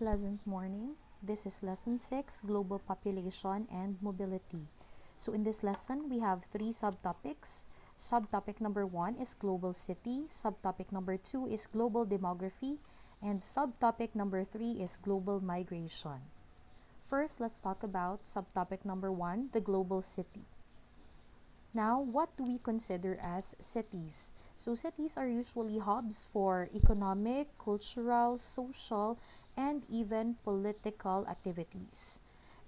Pleasant morning. This is lesson 6, global population and mobility. So in this lesson, we have three subtopics. Subtopic number 1 is global city, subtopic number 2 is global demography, and subtopic number 3 is global migration. First, let's talk about subtopic number 1, the global city. Now, what do we consider as cities? So cities are usually hubs for economic, cultural, social, and even political activities.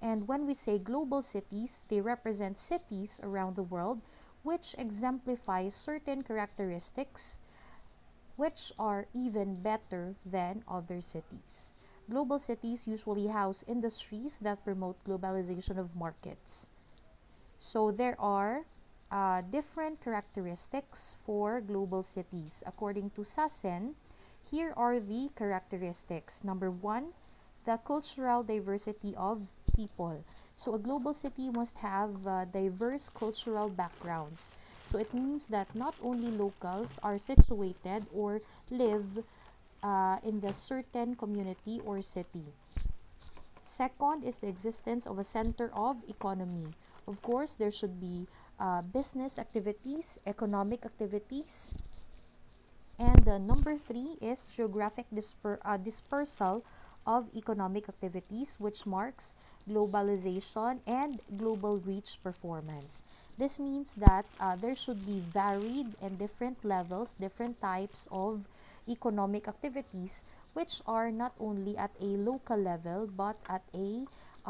And when we say global cities, they represent cities around the world which exemplify certain characteristics which are even better than other cities. Global cities usually house industries that promote globalization of markets. So there are different characteristics for global cities. According to Sassen, here are the characteristics. Number 1, the cultural diversity of people. So a global city must have diverse cultural backgrounds. So it means that not only locals are situated or live in the certain community or city. Second is the existence of a center of economy. Of course, there should be business activities, economic activities. And number 3 is geographic dispersal of economic activities, which marks globalization and global reach performance. This means that there should be varied and different levels, different types of economic activities, which are not only at a local level but at a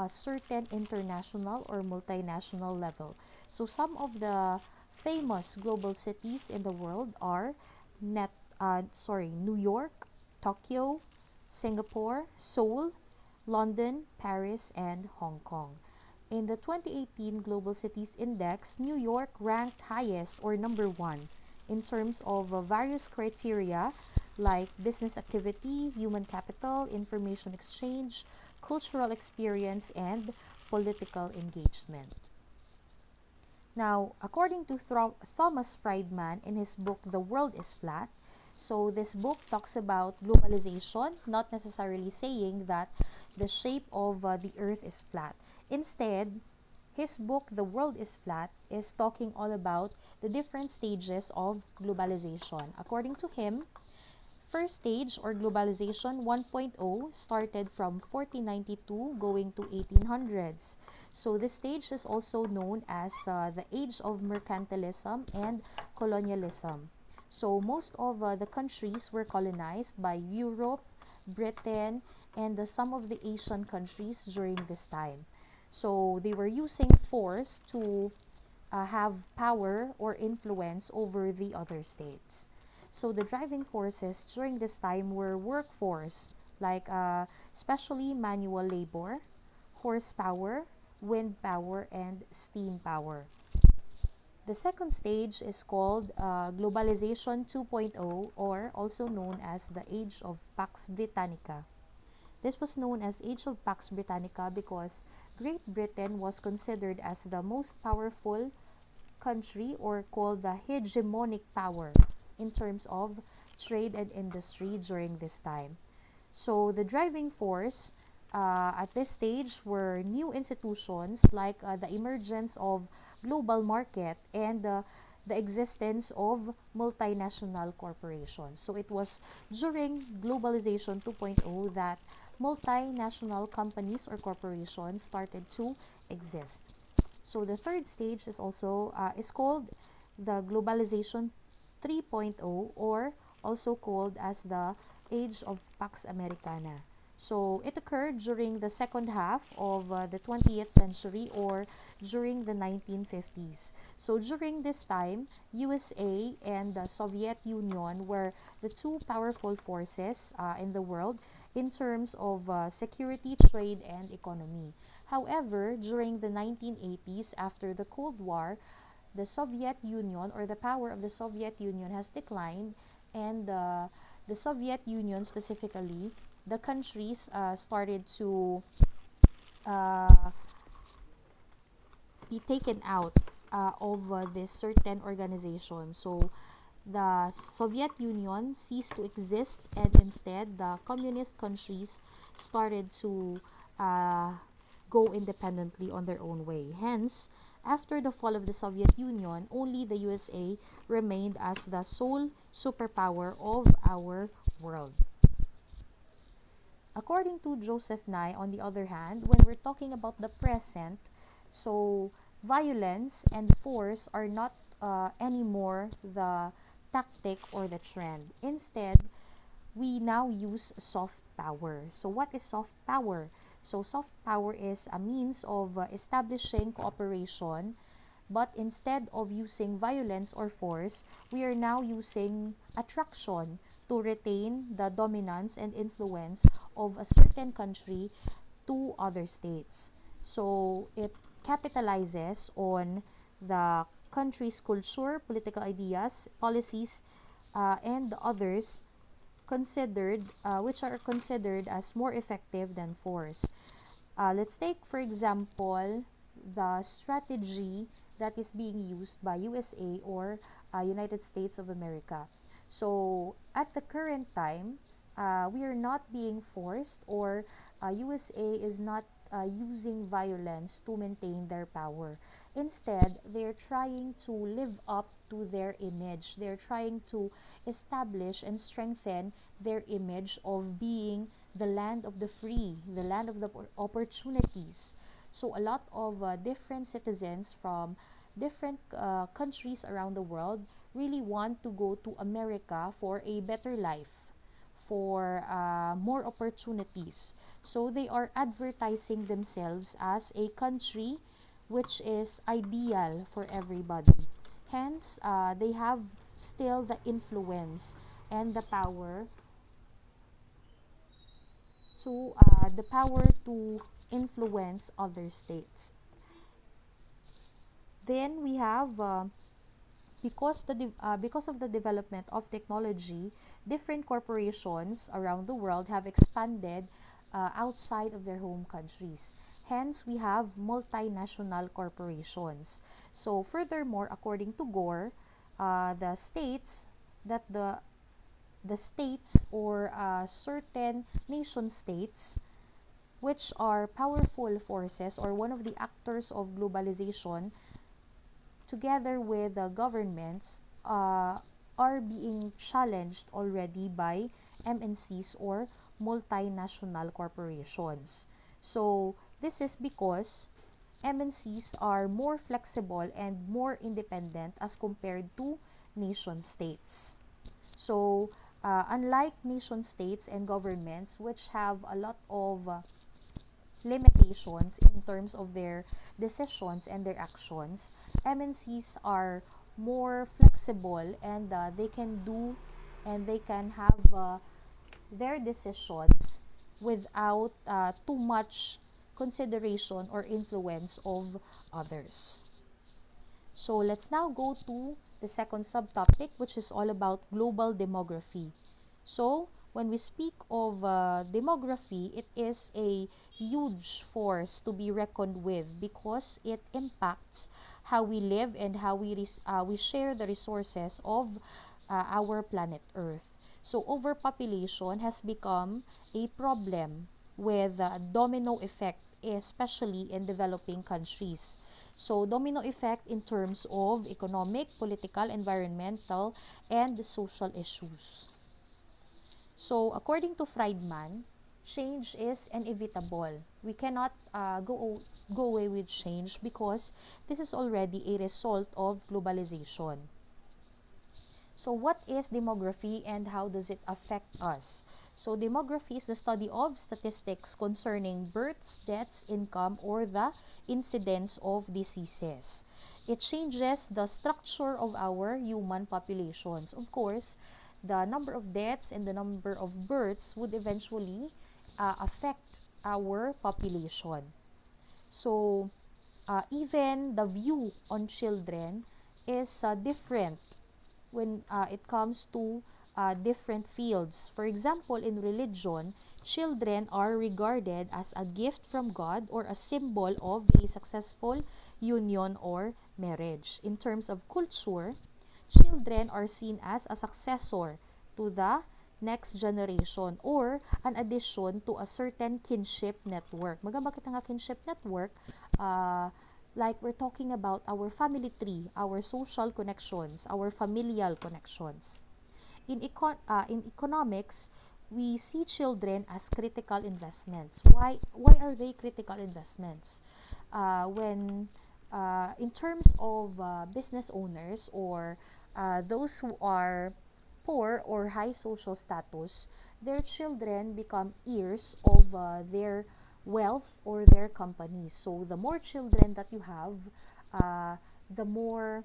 certain international or multinational level. So some of the famous global cities in the world are New York, Tokyo, Singapore, Seoul, London, Paris, and Hong Kong. In the 2018 Global Cities Index, New York ranked highest or number 1 in terms of various criteria like business activity, human capital, information exchange, cultural experience, and political engagement. Now, according to Thomas Friedman in his book The World is Flat, so this book talks about globalization, not necessarily saying that the shape of the earth is flat. Instead, his book The World is Flat is talking all about the different stages of globalization. According to him, first stage or globalization 1.0 started from 1492 going to 1800s. So this stage is also known as the age of mercantilism and colonialism. So most of the countries were colonized by Europe, Britain, and some of the Asian countries during this time. So they were using force to have power or influence over the other states. So the driving forces during this time were workforce, like especially manual labor, horsepower, wind power, and steam power. The second stage is called Globalization 2.0, or also known as the Age of Pax Britannica. This was known as Age of Pax Britannica because Great Britain was considered as the most powerful country, or called the hegemonic power in terms of trade and industry during this time. So the driving force at this stage were new institutions like the emergence of global market and the existence of multinational corporations. So it was during globalization 2.0 that multinational companies or corporations started to exist. So the third stage is also is called the globalization 3.0, or also called as the age of Pax Americana. So it occurred during the second half of the 20th century, or during the 1950s. So during this time, USA and the Soviet Union were the two powerful forces in the world in terms of security, trade, and economy. However, during the 1980s, after the Cold War, the Soviet Union, or the power of the Soviet Union, has declined, and the Soviet Union specifically, the countries started to uh, be taken out of this certain organization. So the Soviet Union ceased to exist, and instead the communist countries started to uh, go independently on their own way. Hence, after the fall of the Soviet Union, only the USA remained as the sole superpower of our world. According to Joseph Nye, on the other hand, when we're talking about the present, so violence and force are not anymore the tactic or the trend. Instead, we now use soft power. So what is soft power? So soft power is a means of establishing cooperation, but instead of using violence or force, we are now using attraction to retain the dominance and influence of a certain country to other states. So it capitalizes on the country's culture, political ideas, policies, and others considered, which are considered as more effective than force. Let's take, for example, the strategy that is being used by USA or United States of America. So, at the current time, we are not being forced, or USA is not using violence to maintain their power. Instead, they're trying to live up to their image. They're trying to establish and strengthen their image of being the land of the free, the land of the opportunities. So a lot of different citizens from different countries around the world really want to go to America for a better life, for more opportunities. So they are advertising themselves as a country which is ideal for everybody. Hence, they have still the influence and the power to influence other states. Then we have because of the development of technology, different corporations around the world have expanded outside of their home countries. Hence, we have multinational corporations. So, furthermore, according to Gore, the states that the states or certain nation states which are powerful forces or one of the actors of globalization together with the governments are being challenged already by MNCs or multinational corporations. So this is because MNCs are more flexible and more independent as compared to nation states. So unlike nation states and governments which have a lot of limitations in terms of their decisions and their actions, MNCs are more flexible and they can do and they can have their decisions without too much consideration or influence of others. So let's now go to the second subtopic, which is all about global demography. So when we speak of demography, it is a huge force to be reckoned with because it impacts how we live and how we share the resources of our planet Earth. So overpopulation has become a problem with domino effect, especially in developing countries. So domino effect in terms of economic, political, environmental, and social issues. So according to Friedman, change is inevitable. We cannot go away with change because this is already a result of globalization. So what is demography and how does it affect us? So demography is the study of statistics concerning births, deaths, income, or the incidence of diseases. It changes the structure of our human populations. Of course, the number of deaths and the number of births would eventually affect our population. So even the view on children is different when it comes to different fields. For example, in religion, children are regarded as a gift from God or a symbol of a successful union or marriage. In terms of culture, children are seen as a successor to the next generation or an addition to a certain kinship network. Bakit nga kinship network? Like we're talking about our family tree, our social connections, our familial connections. In economics, we see children as critical investments. Why are they critical investments? When in terms of business owners or those who are poor or high social status, their children become heirs of their wealth or their companies. So the more children that you have, uh, the more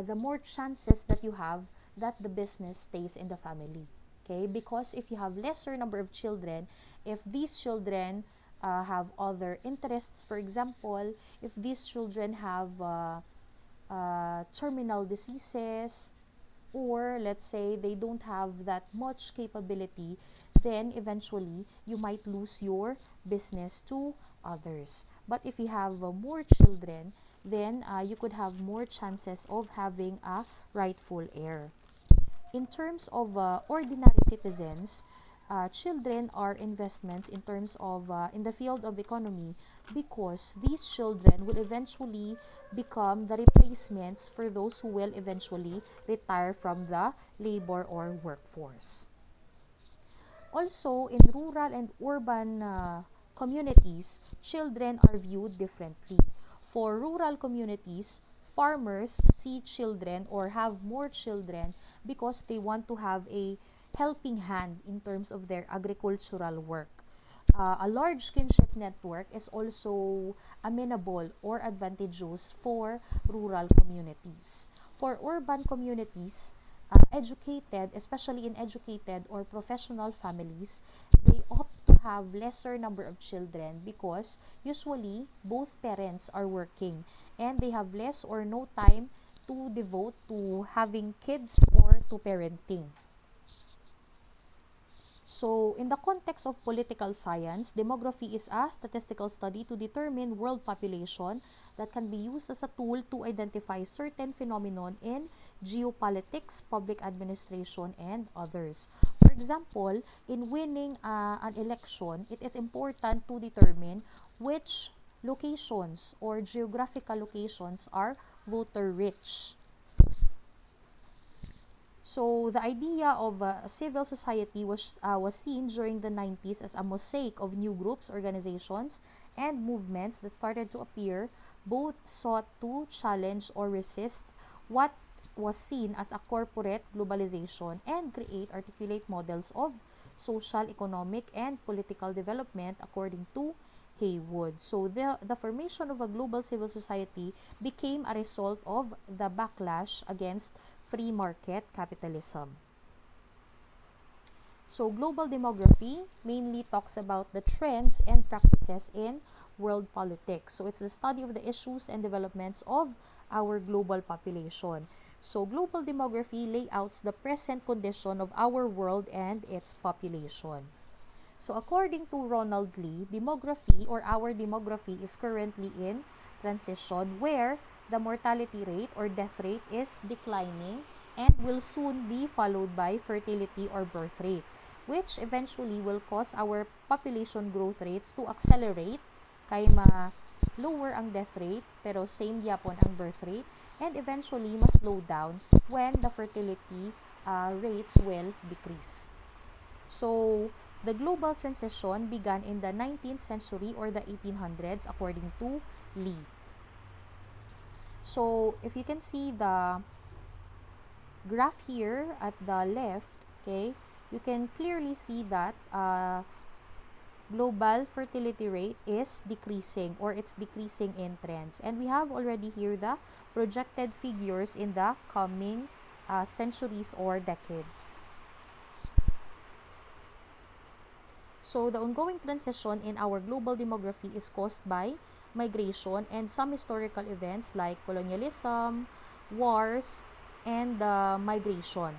the more chances that you have that the business stays in the family. Okay, because if you have lesser number of children, if these children have other interests, for example, if these children have terminal diseases, or let's say they don't have that much capability, then eventually you might lose your business to others. But if you have more children, then you could have more chances of having a rightful heir. In terms of ordinary citizens, children are investments in terms of in the field of economy, because these children will eventually become the replacements for those who will eventually retire from the labor or workforce. Also, in rural and urban communities, children are viewed differently. For rural communities, farmers see children or have more children because they want to have a helping hand in terms of their agricultural work. A large kinship network is also amenable or advantageous for rural communities. For urban communities, educated, especially in educated or professional families, they opt to have lesser number of children because usually both parents are working and they have less or no time to devote to having kids or to parenting. So, in the context of political science, demography is a statistical study to determine world population that can be used as a tool to identify certain phenomenon in geopolitics, public administration, and others. For example, in winning an election, it is important to determine which locations or geographical locations are voter rich. So the idea of a civil society was seen during the 90s as a mosaic of new groups, organizations, and movements that started to appear. Both sought to challenge or resist what was seen as a corporate globalization and articulate models of social, economic, and political development according to Haywood. So the formation of a global civil society became a result of the backlash against free market capitalism. So global demography mainly talks about the trends and practices in world politics. So it's the study of the issues and developments of our global population. So global demography layouts the present condition of our world and its population. So according to Ronald Lee, demography or our demography is currently in transition where the mortality rate or death rate is declining and will soon be followed by fertility or birth rate, which eventually will cause our population growth rates to accelerate kay lower ang death rate pero same gyapon ang birth rate, and eventually slow down when the fertility rates will decrease. So the global transition began in the 19th century or the 1800s according to Lee. So if you can see the graph here at the left, okay, you can clearly see that global fertility rate is decreasing or it's decreasing in trends. And we have already here the projected figures in the coming centuries or decades. So the ongoing transition in our global demography is caused by migration and some historical events like colonialism, wars, and migration.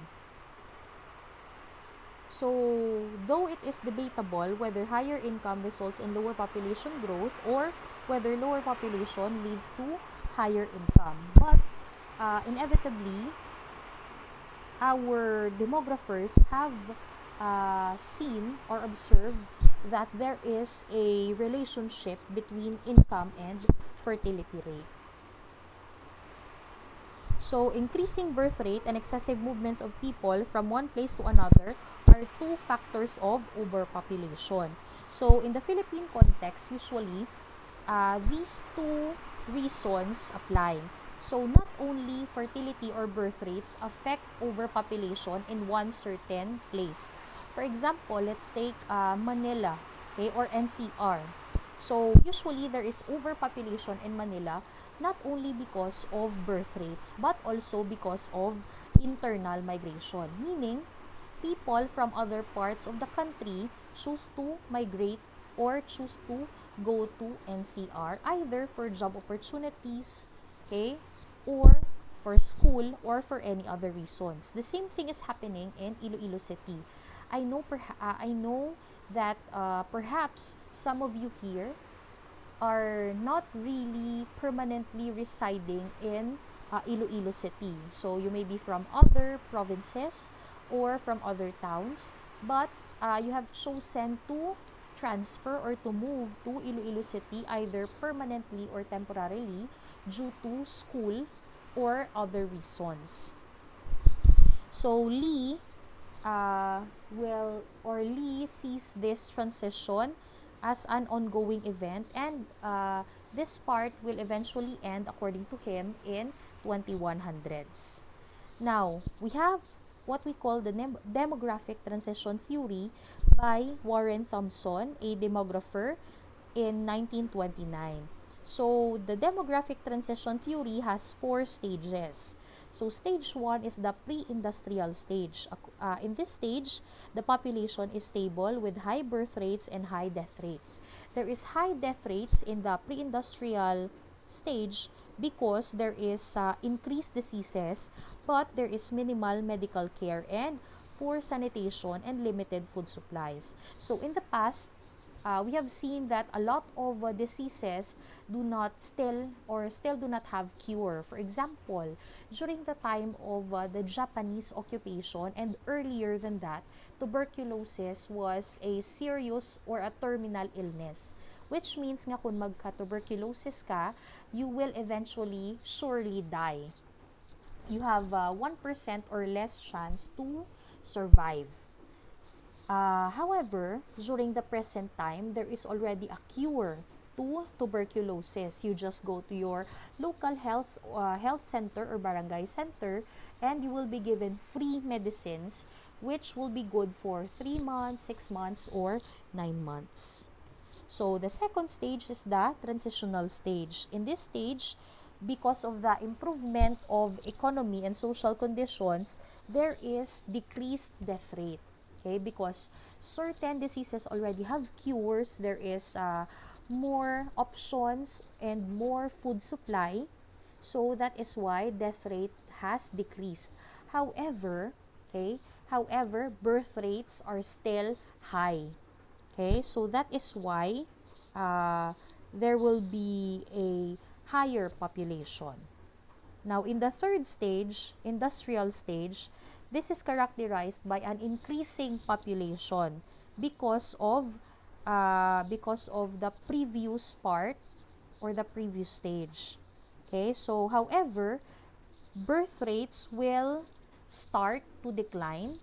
So, though it is debatable whether higher income results in lower population growth or whether lower population leads to higher income, but inevitably, our demographers have seen or observed that there is a relationship between income and fertility rate. So, increasing birth rate and excessive movements of people from one place to another are two factors of overpopulation. So, in the Philippine context, usually, these two reasons apply. So, not only fertility or birth rates affect overpopulation in one certain place. For example, let's take Manila, okay, or NCR. So, usually there is overpopulation in Manila not only because of birth rates but also because of internal migration, meaning people from other parts of the country choose to migrate or choose to go to NCR either for job opportunities, okay, or for school or for any other reasons. The same thing is happening in Iloilo City. I know that perhaps some of you here are not really permanently residing in Iloilo City. So you may be from other provinces or from other towns, but you have chosen to transfer or to move to Iloilo City either permanently or temporarily due to school or other reasons. So Lee sees this transition as an ongoing event, and this part will eventually end, according to him, in 2100s. Now, we have what we call the demographic transition theory by Warren Thompson, a demographer, in 1929. So, the demographic transition theory has four stages. So, stage 1 is the pre-industrial stage. In this stage, the population is stable with high birth rates and high death rates. There is high death rates in the pre-industrial stage because there is increased diseases, but there is minimal medical care and poor sanitation and limited food supplies. So, in the past, we have seen that a lot of diseases do not still do not have cure. For example, during the time of the Japanese occupation and earlier than that, tuberculosis was a serious or a terminal illness, which means nga kung magka-tuberculosis ka, you will eventually surely die. You have 1% or less chance to survive. However, during the present time, there is already a cure to tuberculosis. You just go to your local health center or barangay center, and you will be given free medicines, which will be good for 3 months, 6 months, or 9 months. So, the second stage is the transitional stage. In this stage, because of the improvement of economy and social conditions, there is decreased death rate. Okay, because certain diseases already have cures, there is more options and more food supply, so that is why death rate has decreased. However, birth rates are still high. Okay, so that is why there will be a higher population. Now, in the third stage, industrial stage, this is characterized by an increasing population because of the previous part or the previous stage. Okay, so however, birth rates will start to decline,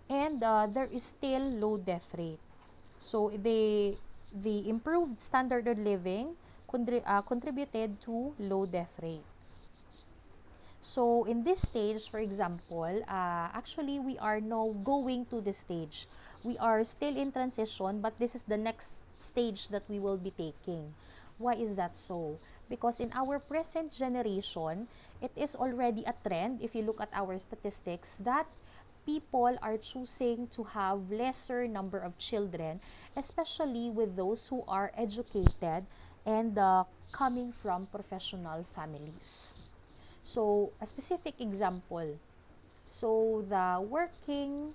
and there is still low death rate. So the improved standard of living contributed to low death rate. So in this stage, for example, actually we are now going to this stage. We are still in transition, but this is the next stage that we will be taking. Why is that so? Because in our present generation, it is already a trend, if you look at our statistics, that people are choosing to have lesser number of children, especially with those who are educated and coming from professional families. So, a specific example. So, the working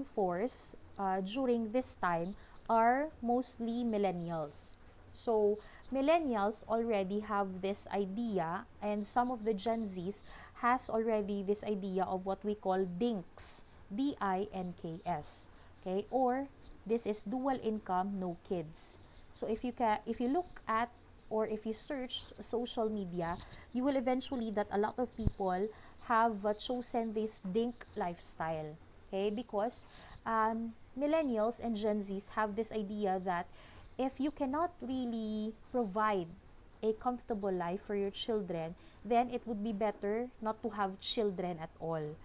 force during this time are mostly millennials. So, millennials already have this idea, and some of the Gen Zs has already this idea of what we call DINKS, DINKS, okay? Or this is dual income, no kids. So if you look at or if you search social media, you will eventually that a lot of people have chosen this DINK lifestyle, okay? Because millennials and Gen Zs have this idea that if you cannot really provide a comfortable life for your children, then it would be better not to have children at all.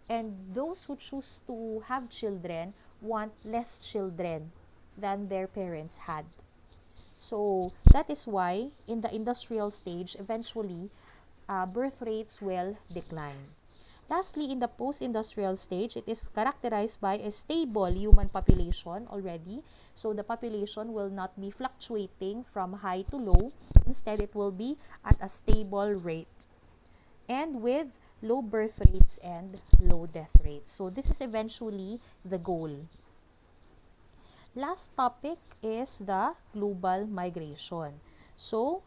And those who choose to have children want less children than their parents had. So that is why in the industrial stage, eventually, birth rates will decline. Lastly, in the post-industrial stage, it is characterized by a stable human population already. So the population will not be fluctuating from high to low. Instead, it will be at a stable rate and with low birth rates and low death rates. So this is eventually the goal. Last topic is the global migration. So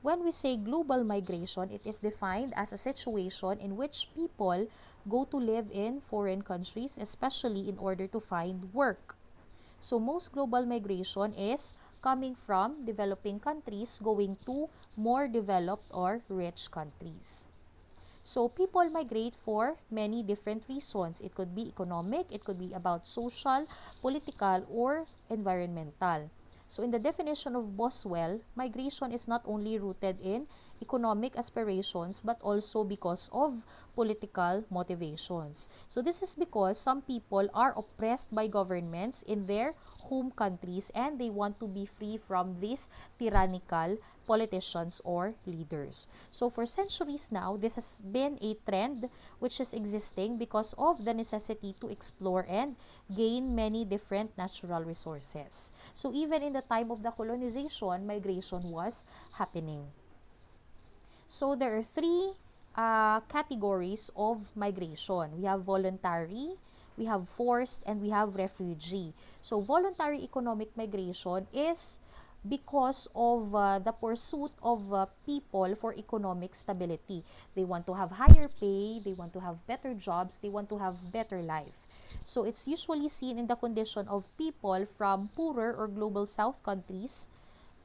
when we say global migration, it is defined as a situation in which people go to live in foreign countries, especially in order to find work. So most global migration is coming from developing countries going to more developed or rich countries. So people migrate for many different reasons. It could be economic, it could be about social, political, or environmental. So in the definition of Boswell, migration is not only rooted in economic aspirations but also because of political motivations. So this is because some people are oppressed by governments in their home countries and they want to be free from these tyrannical politicians or leaders. So for centuries now, this has been a trend which is existing because of the necessity to explore and gain many different natural resources. So even in the time of the colonization, migration was happening. So there are three categories of migration. We have voluntary, we have forced, and we have refugee. So voluntary economic migration is because of the pursuit of people for economic stability. They want to have higher pay, they want to have better jobs, they want to have better life. So it's usually seen in the condition of people from poorer or global south countries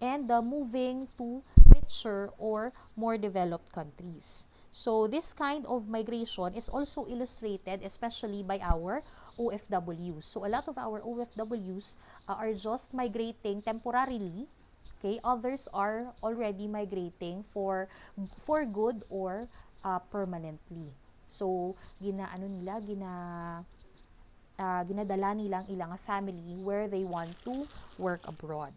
and moving to richer or more developed countries. So this kind of migration is also illustrated especially by our OFWs. So a lot of our OFWs are just migrating temporarily. Okay, others are already migrating for good or permanently. So ginadala nilang ilang family where they want to work abroad.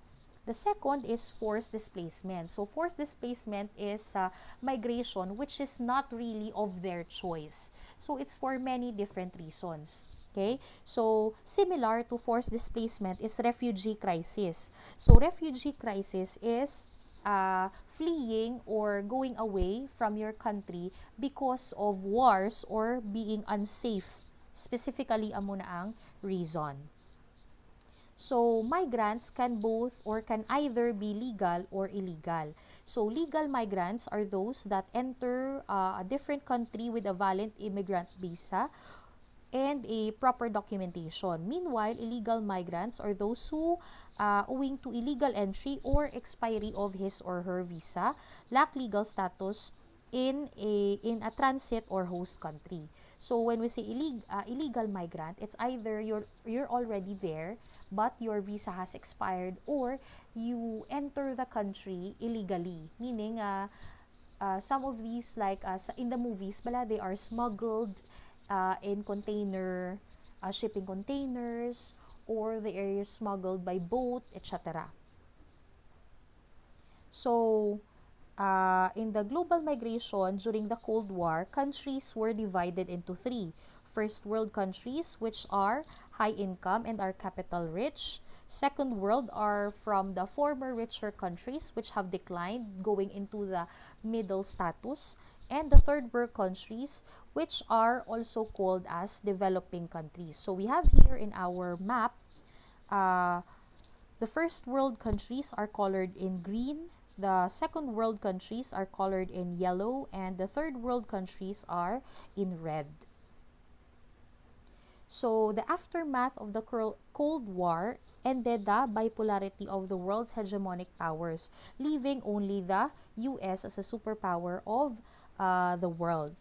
The second is forced displacement. So forced displacement is migration which is not really of their choice. So it's for many different reasons. Okay? So similar to forced displacement is refugee crisis. So refugee crisis is fleeing or going away from your country because of wars or being unsafe. Specifically, amo na ang reason. So, migrants can both or can either be legal or illegal. So, legal migrants are those that enter a different country with a valid immigrant visa and a proper documentation. Meanwhile, illegal migrants are those who, owing to illegal entry or expiry of his or her visa, lack legal status in a transit or host country. So when we say illegal migrant, it's either you're already there but your visa has expired or you enter the country illegally, meaning some of these like in the movies bala they are smuggled in container shipping containers or they are smuggled by boat, etc. So in the global migration during the Cold War, countries were divided into three. First world countries, which are high income and are capital rich. Second world are from the former richer countries, which have declined, going into the middle status. And the third world countries, which are also called as developing countries. So we have here in our map, the first world countries are colored in green, The second world countries are colored in yellow, and the third world countries are in red. So, the aftermath of the Cold War ended the bipolarity of the world's hegemonic powers, leaving only the US as a superpower of the world.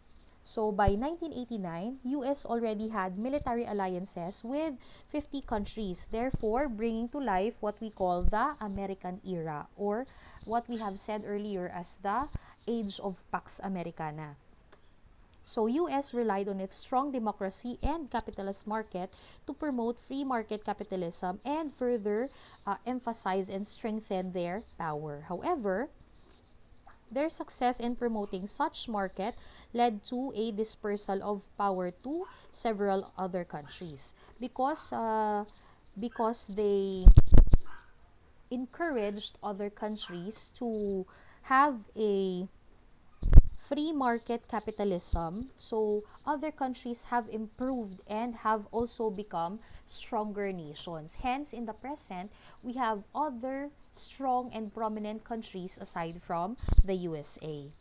So, by 1989, US already had military alliances with 50 countries, therefore bringing to life what we call the American era, or what we have said earlier as the Age of Pax Americana. So, US relied on its strong democracy and capitalist market to promote free market capitalism and further emphasize and strengthen their power. However, their success in promoting such market led to a dispersal of power to several other countries because they encouraged other countries to have a free market capitalism. So other countries have improved and have also become stronger nations. Hence, in the present, we have other strong and prominent countries aside from the USA.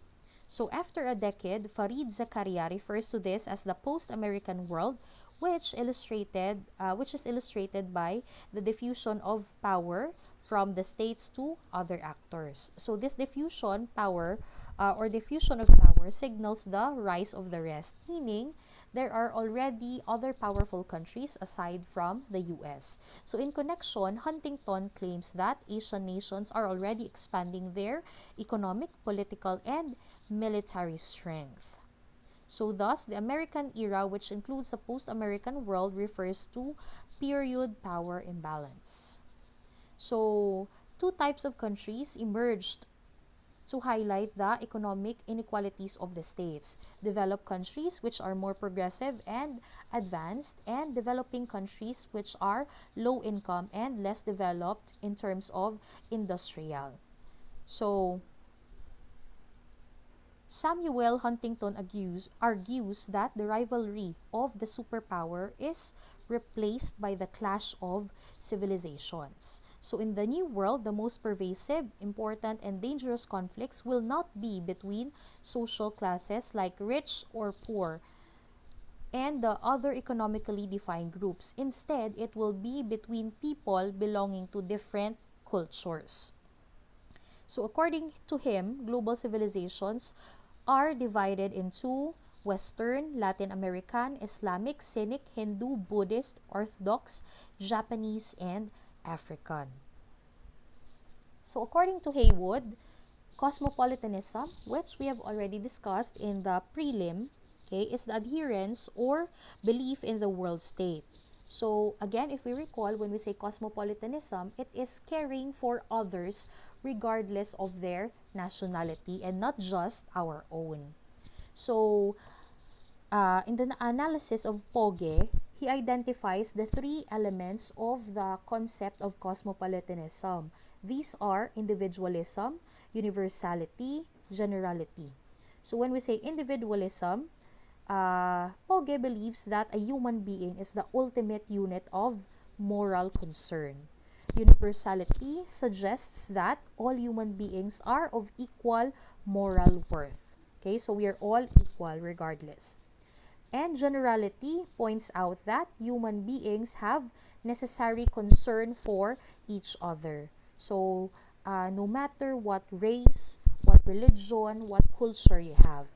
So after a decade, Farid Zakaria refers to this as the post-American world, which is illustrated by the diffusion of power from the states to other actors. So this diffusion of power signals the rise of the rest, meaning there are already other powerful countries aside from the US. So in connection, Huntington claims that Asian nations are already expanding their economic, political, and military strength. So thus, the American era, which includes the post-American world, refers to period power imbalance. So, two types of countries emerged to highlight the economic inequalities of the states. Developed countries, which are more progressive and advanced, and developing countries, which are low income and less developed in terms of industrial. So, Samuel Huntington argues that the rivalry of the superpower is replaced by the clash of civilizations. So in the New World, the most pervasive, important, and dangerous conflicts will not be between social classes like rich or poor and the other economically defined groups. Instead, it will be between people belonging to different cultures. So according to him, global civilizations are divided into Western, Latin American, Islamic, Cynic, Hindu, Buddhist, Orthodox, Japanese, and African. So according to Haywood, cosmopolitanism, which we have already discussed in the prelim, okay, is the adherence or belief in the world state. So again, if we recall, when we say cosmopolitanism, it is caring for others regardless of their nationality and not just our own. So in the analysis of Poge, he identifies the three elements of the concept of cosmopolitanism. These are individualism, universality, generality. So when we say individualism, Poge believes that a human being is the ultimate unit of moral concern. Universality suggests that all human beings are of equal moral worth. Okay, so we are all equal regardless. And generality points out that human beings have necessary concern for each other. So, no matter what race, what religion, what culture you have.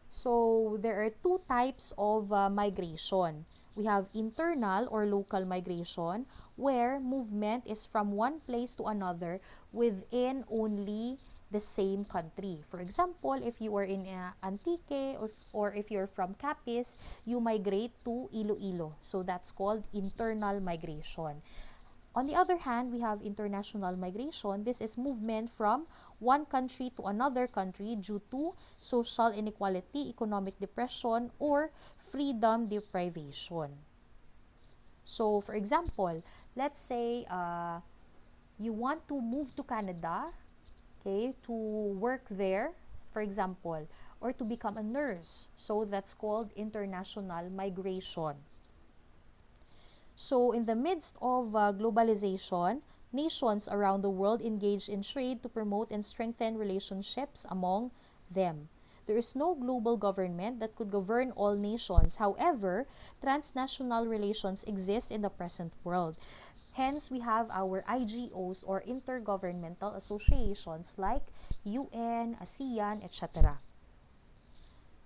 So, there are two types of migration. We have internal or local migration, where movement is from one place to another within only the same country. For example, if you are in Antique or if you're from Capiz, you migrate to Iloilo. So that's called internal migration. On the other hand, we have international migration. This is movement from one country to another country due to social inequality, economic depression, or freedom deprivation. So, for example, let's say you want to move to Canada, okay, to work there, for example, or to become a nurse. So, that's called international migration. So, in the midst of globalization, Nations around the world engage in trade to promote and strengthen relationships among them. There is no global government that could govern all nations. However, transnational relations exist in the present world. Hence, we have our IGOs or intergovernmental associations like UN, ASEAN, etc.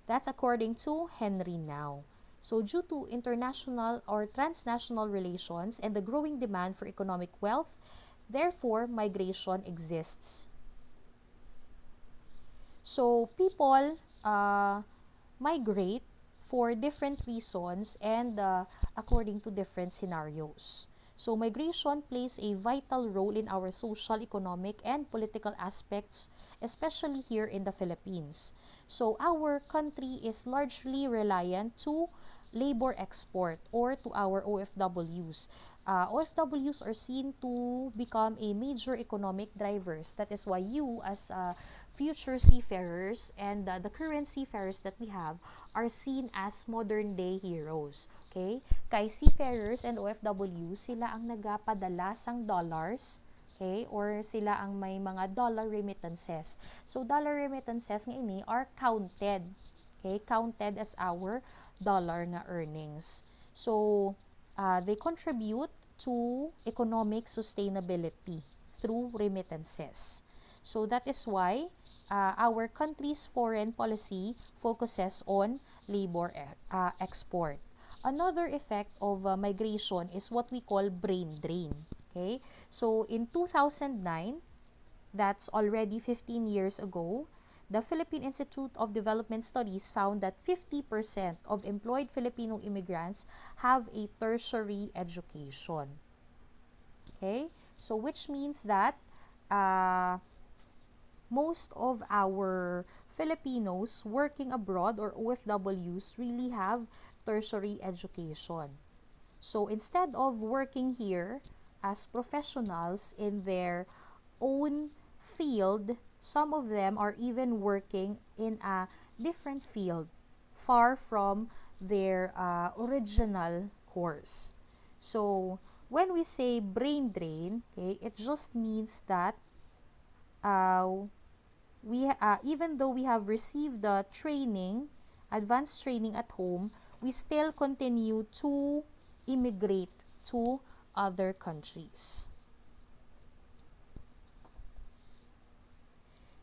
That's according to Henry Now. So, due to international or transnational relations and the growing demand for economic wealth, therefore, migration exists. So, people migrate for different reasons and according to different scenarios. So, migration plays a vital role in our social, economic, and political aspects, especially here in the Philippines. So, our country is largely reliant to labor export or to our OFWs. OFWs are seen to become a major economic drivers. That is why you, as future seafarers and the current seafarers that we have, are seen as modern day heroes. Okay? Kay seafarers and OFWs, sila ang nagapadala sang dollars, okay, or sila ang may mga dollar remittances. So dollar remittances nga ini are counted, okay, counted as our dollar nga earnings. So they contribute to economic sustainability through remittances. So that is why our country's foreign policy focuses on labor export. Another effect of migration is what we call brain drain. Okay? So in 2009, that's already 15 years ago, the Philippine Institute of Development Studies found that 50% of employed Filipino immigrants have a tertiary education. Okay? So which means that most of our Filipinos working abroad or OFWs really have tertiary education. So instead of working here as professionals in their own field, some of them are even working in a different field far from their original course. So when we say brain drain, okay, it just means that even though we have received the training, advanced training at home, we still continue to immigrate to other countries.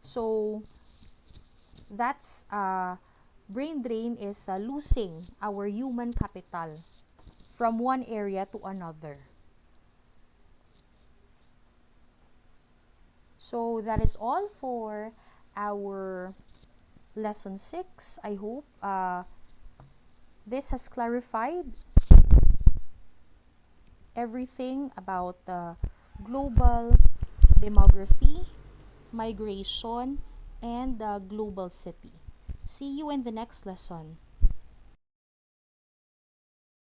So that's brain drain is losing our human capital from one area to another. So that is all for our lesson 6. I hope this has clarified everything about global demography, migration, and the global city. See you in the next lesson.